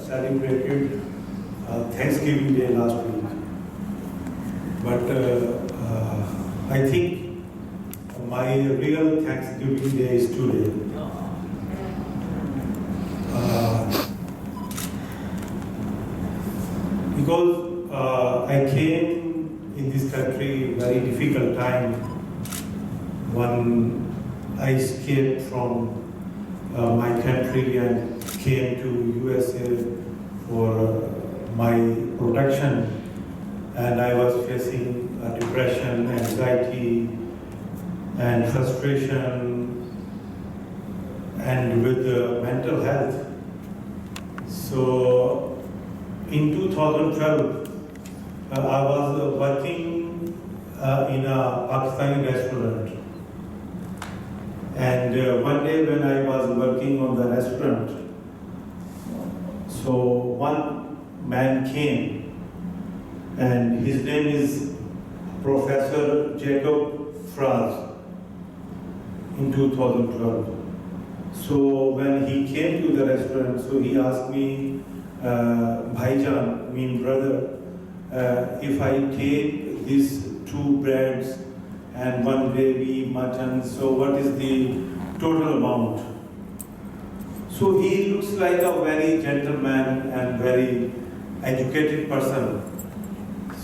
celebrated Thanksgiving Day last week, but I think my real Thanksgiving Day is today. Because I came in this country very difficult time when I escaped from my country and came to USA for my protection, and I was facing depression, anxiety, and frustration, and with mental health. So in 2012, I was working in a Pakistani restaurant. And one day when I was working on the restaurant, so one man came, and his name is Professor Jacob Fraz, in 2012. So when he came to the restaurant, so he asked me, Bhaijan, mean brother, if I take these 2 breads and 1 gravy, mutton, so what is the total amount? So he looks like a very gentleman and very educated person.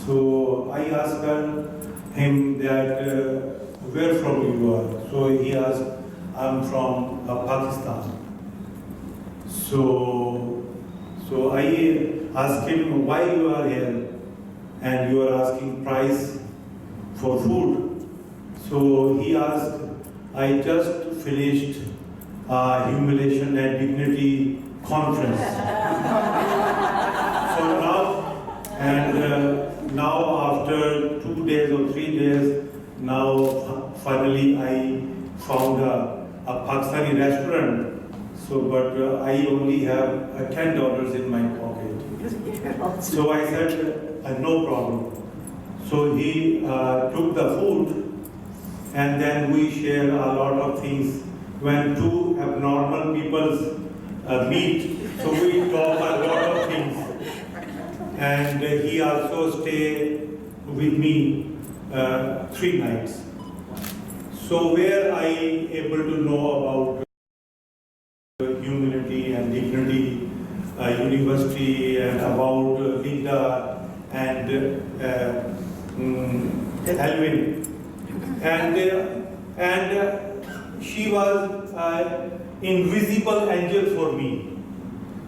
So I asked him that, where from you are? So he asked, I'm from Pakistan. So I asked him, why you are here and you are asking price for food? So he asked, I just finished a Humiliation and Dignity conference. So now after 2 days or 3 days, now finally I found a Pakistani restaurant. So, but I only have $10 in my pocket. So I said, no problem. So he took the food, and then we share a lot of things. When 2 abnormal people meet, so we talk a lot of things. And he also stayed with me 3 nights. So where I able to know about humility and dignity university and about Linda and Alvin, and she was invisible angel for me.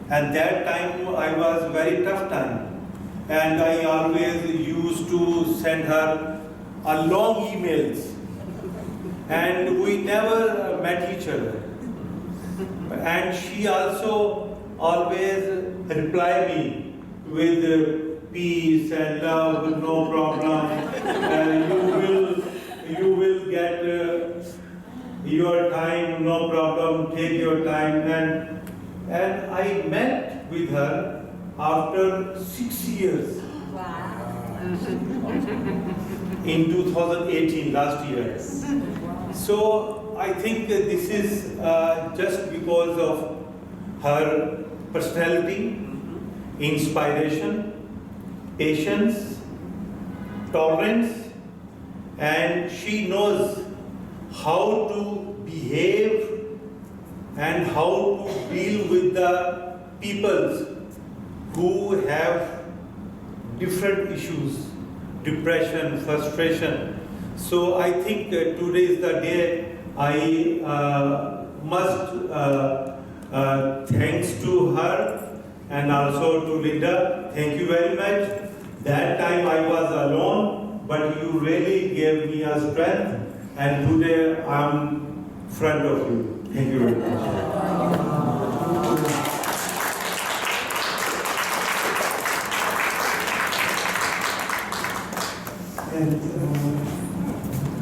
And that time I was very tough time, and I always used to send her a long emails, and we never met each other. And she also always reply me with peace and love, no problem. You will get your time, no problem. Take your time. And I met with her after 6 years. Wow. In 2018, last year. So I think that this is just because of her personality, inspiration, patience, tolerance, and she knows how to behave and how to deal with the peoples who have different issues, depression, frustration. So I think today is the day I must thanks to her and also to Linda. Thank you very much. That time I was alone, but you really gave me a strength, and today I'm in front of you. Thank you very much.